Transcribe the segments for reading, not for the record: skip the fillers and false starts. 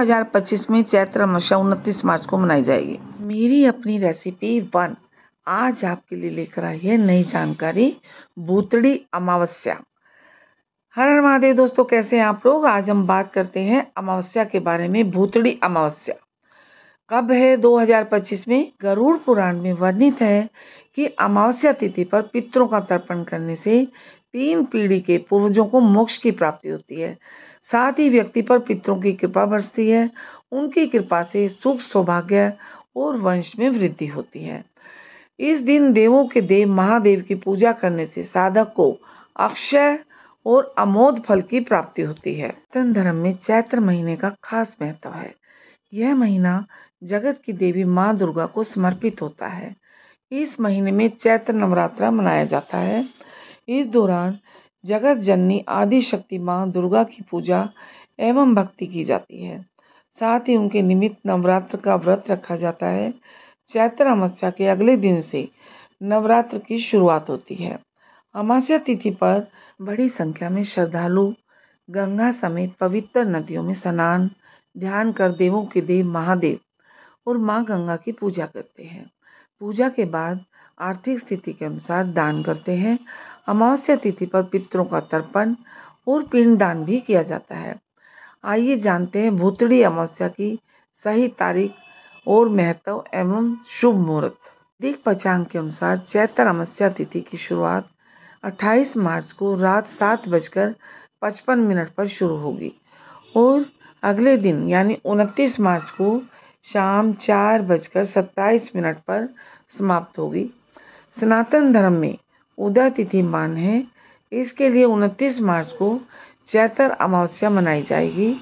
2025 में चैत्र अमावस्या 29 मार्च को मनाई जाएगी। मेरी अपनी रेसिपी 1 आज आपके लिए लेकर आई है नई जानकारी, भूतड़ी अमावस्या। हर हर महादेव दोस्तों, कैसे हैं आप लोग। आज हम बात करते हैं अमावस्या के बारे में। भूतड़ी अमावस्या कब है? 2025 में। गरुड़ पुराण में वर्णित है कि अमावस्या तिथि पर पितरों का तर्पण करने से 3 पीढ़ी के पूर्वजों को मोक्ष की प्राप्ति होती है। साथ ही व्यक्ति पर पितरों की कृपा बरसती है। उनकी कृपा से सुख, सौभाग्य और वंश में वृद्धि होती है। इस दिन देवों के देव महादेव की पूजा करने से साधक को अक्षय और अमोघ फल की प्राप्ति होती है। सनातन धर्म में चैत्र महीने का खास महत्व है। यह महीना जगत की देवी माँ दुर्गा को समर्पित होता है। इस महीने में चैत्र नवरात्र मनाया जाता है। इस दौरान जगत जननी आदि शक्ति माँ दुर्गा की पूजा एवं भक्ति की जाती है। साथ ही उनके निमित्त नवरात्र का व्रत रखा जाता है। चैत्र अमावस्या के अगले दिन से नवरात्र की शुरुआत होती है। अमावस्या तिथि पर बड़ी संख्या में श्रद्धालु गंगा समेत पवित्र नदियों में स्नान, ध्यान कर देवों के देव महादेव और माँ गंगा की पूजा करते हैं। पूजा के बाद आर्थिक स्थिति के अनुसार दान करते हैं। अमावस्या तिथि पर पितरों का तर्पण और पिंड दान भी किया जाता है। आइए जानते हैं भूतड़ी अमावस्या की सही तारीख और महत्व एवं शुभ मुहूर्त। वैदिक पंचांग के अनुसार चैत्र अमावस्या तिथि की शुरुआत 28 मार्च को रात 7:55 पर शुरू होगी और अगले दिन यानी 29 मार्च को शाम 4:27 पर समाप्त होगी। सनातन धर्म में उदय तिथि मान है। इसके लिए 29 मार्च को चैत्र अमावस्या मनाई जाएगी।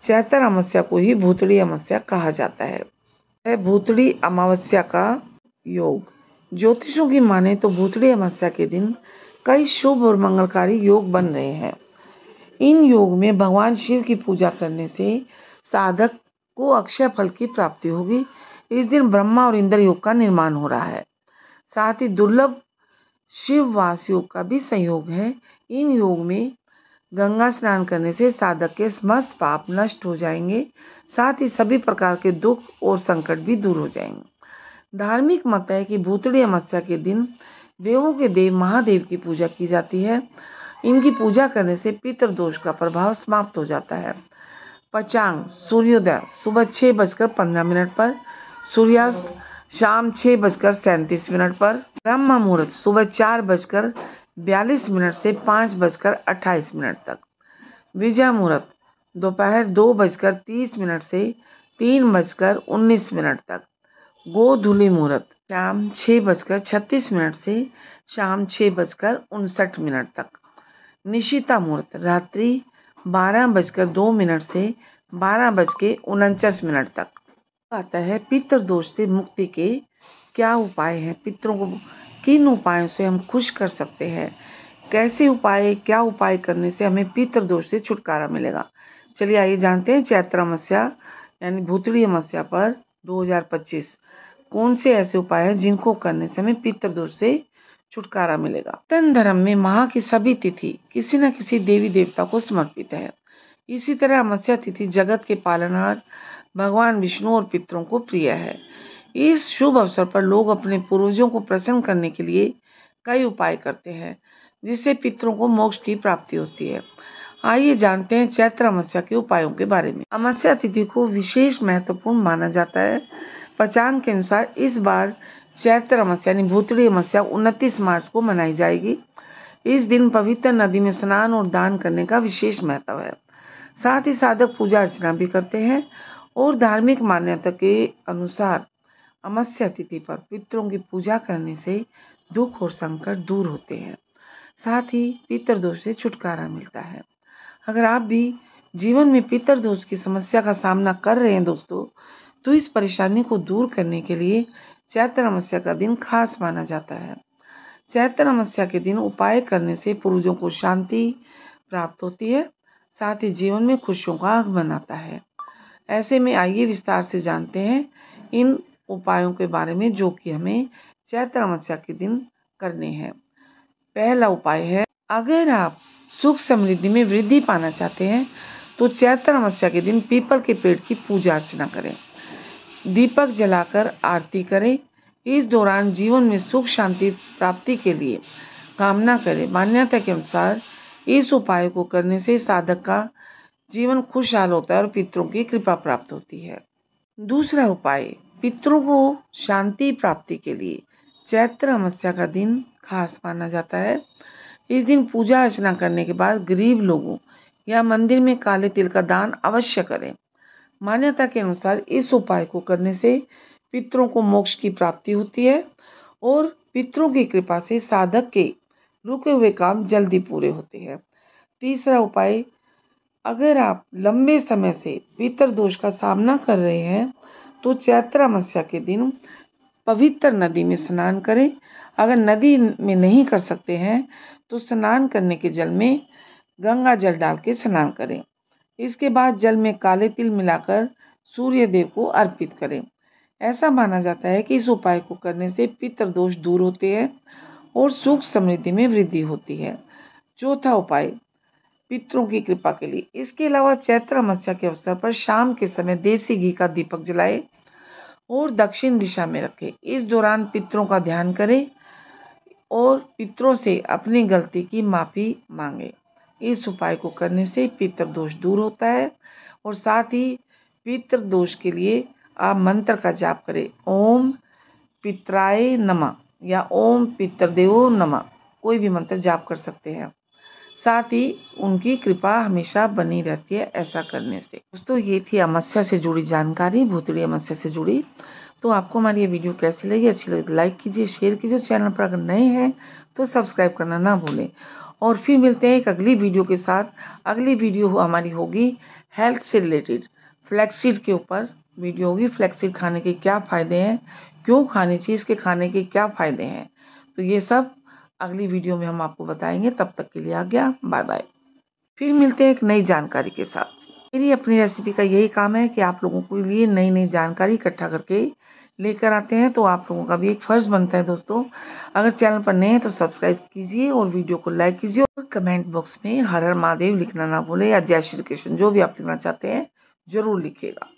चैत्र अमावस्या को ही भूतड़ी अमावस्या कहा जाता है। भूतड़ी अमावस्या का योग, ज्योतिषों की माने तो भूतड़ी अमावस्या के दिन कई शुभ और मंगलकारी योग बन रहे हैं। इन योग में भगवान शिव की पूजा करने से साधक को अक्षय फल की प्राप्ति होगी। इस दिन ब्रह्मा और इंद्र योग का निर्माण हो रहा है। साथ ही दुर्लभ शिव वास योग का भी संयोग है। इन योग में गंगा स्नान करने से साधक के समस्त पाप नष्ट हो जाएंगे। साथ ही सभी प्रकार के दुख और संकट भी दूर हो जाएंगे। धार्मिक मत है कि भूतड़ी अमावस्या के दिन देवों के देव महादेव की पूजा की जाती है। इनकी पूजा करने से पितृदोष का प्रभाव समाप्त हो जाता है। पंचांग, सूर्योदय सुबह 6:15 पर, सूर्यास्त शाम 6:37 पर, ब्रह्म मुहूर्त सुबह 4:42 से 5:28 तक, विजय मुहूर्त दोपहर 2:30 से 3:19 तक, गोधूली मुहूर्त शाम 6:36 से शाम 6:59 तक, निशिता मुहूर्त रात्रि 12:02 से 12:49 तक। आता है पितृ दोष से मुक्ति के क्या उपाय हैं। पितरों को किन उपायों से हम खुश कर सकते हैं, कैसे उपाय, क्या उपाय करने से हमें पितृ दोष से छुटकारा मिलेगा। चलिए आइए जानते हैं चैत्र अमावस्या यानी भूतड़ी अमावस्या पर 2025 कौन से ऐसे उपाय हैं जिनको करने से हमें पितृ दोष से छुटकारा मिलेगा। सनातन धर्म में माह की सभी तिथि किसी न किसी देवी देवता को समर्पित है। इसी तरह अमावस्या तिथि जगत के पालनहार भगवान विष्णु और पितरों को प्रिय है। इस शुभ अवसर पर लोग अपने पूर्वजों को प्रसन्न करने के लिए कई उपाय करते हैं, जिससे पितरों को मोक्ष की प्राप्ति होती है। आइए जानते हैं चैत्र अमावस्या के उपायों के बारे में। अमावस्या तिथि को विशेष महत्वपूर्ण माना जाता है। पंचांग के अनुसार इस बार चैत्र अमावस्या यानी भूतड़ी अमावस्या 29 मार्च को मनाई जाएगी। इस दिन पवित्र नदी में स्नान और दान करने का विशेष महत्व है। साथ ही साधक पूजा अर्चना भी करते हैं और धार्मिक मान्यता के अनुसार अमावस्या तिथि पर पितरों की पूजा करने से दुख और संकट दूर होते हैं। साथ ही पितृदोष से छुटकारा मिलता है। अगर आप भी जीवन में पितृदोष की समस्या का सामना कर रहे हैं दोस्तों, तो इस परेशानी को दूर करने के लिए चैत्र अमावस्या का दिन खास माना जाता है। चैत्र अमावस्या के दिन उपाय करने से पूर्वजों को शांति प्राप्त होती है। साथ ही जीवन में खुशियों का आगमन आता है। ऐसे में आइए विस्तार से जानते हैं इन उपायों के बारे में जो कि हमें चैत्र अमावस्या के दिन करने हैं। पहला उपाय है, अगर आप सुख समृद्धि में वृद्धि पाना चाहते हैं तो चैत्र अमावस्या के दिन पीपल के पेड़ की पूजा अर्चना करें, दीपक जलाकर आरती करें। इस दौरान जीवन में सुख शांति प्राप्ति के लिए कामना करें। मान्यता के अनुसार इस उपाय को करने से साधक का जीवन खुशहाल होता है और पितरों की कृपा प्राप्त होती है। दूसरा उपाय, पितरों को शांति प्राप्ति के लिए चैत्र अमावस्या का दिन खास माना जाता है। इस दिन पूजा अर्चना करने के बाद गरीब लोगों या मंदिर में काले तिल का दान अवश्य करें। मान्यता के अनुसार इस उपाय को करने से पितरों को मोक्ष की प्राप्ति होती है और पितरों की कृपा से साधक के रुके हुए काम जल्दी पूरे होते हैं। तीसरा उपाय, अगर आप लंबे समय से पितृ दोष का सामना कर रहे हैं तो चैत्र अमावस्या के दिन पवित्र नदी में स्नान करें। अगर नदी में नहीं कर सकते हैं तो स्नान करने के जल में गंगा जल डाल के स्नान करें। इसके बाद जल में काले तिल मिलाकर सूर्य देव को अर्पित करें। ऐसा माना जाता है कि इस उपाय को करने से पितृ दोष दूर होते हैं और सुख समृद्धि में वृद्धि होती है। चौथा उपाय, पितरों की कृपा के लिए इसके अलावा चैत्र अमावस्या के अवसर पर शाम के समय देसी घी का दीपक जलाएं और दक्षिण दिशा में रखें। इस दौरान पितरों का ध्यान करें और पितरों से अपनी गलती की माफ़ी मांगें। इस उपाय को करने से पितृ दोष दूर होता है और साथ ही पितृ दोष के लिए आप मंत्र का जाप करें, ओम पितराय नमः या ओम पितृदेवो नमः, कोई भी मंत्र जाप कर सकते हैं। साथ ही उनकी कृपा हमेशा बनी रहती है ऐसा करने से। दोस्तों, ये थी अमावस्या से जुड़ी जानकारी, भूतड़ी अमावस्या से जुड़ी। तो आपको हमारी ये वीडियो कैसी लगी? अच्छी लगी तो लाइक कीजिए, शेयर कीजिए। चैनल पर अगर नए हैं तो सब्सक्राइब करना ना भूलें। और फिर मिलते हैं एक अगली वीडियो के साथ। अगली वीडियो हमारी होगी हेल्थ से रिलेटेड, फ्लैक्सीड के ऊपर वीडियो होगी। फ्लैक्सीड खाने के क्या फ़ायदे हैं, क्यों खानी चाहिए, इसके खाने के क्या फ़ायदे हैं, तो ये सब अगली वीडियो में हम आपको बताएंगे। तब तक के लिए आज्ञा, बाय बाय। फिर मिलते हैं एक नई जानकारी के साथ। मेरी अपनी रेसिपी का यही काम है कि आप लोगों के लिए नई नई जानकारी इकट्ठा करके लेकर आते हैं। तो आप लोगों का भी एक फ़र्ज़ बनता है दोस्तों, अगर चैनल पर नए हैं तो सब्सक्राइब कीजिए और वीडियो को लाइक कीजिए और कमेंट बॉक्स में हर हर महादेव लिखना ना भूलें या जय श्री कृष्ण, जो भी आप लिखना चाहते हैं ज़रूर लिखिएगा।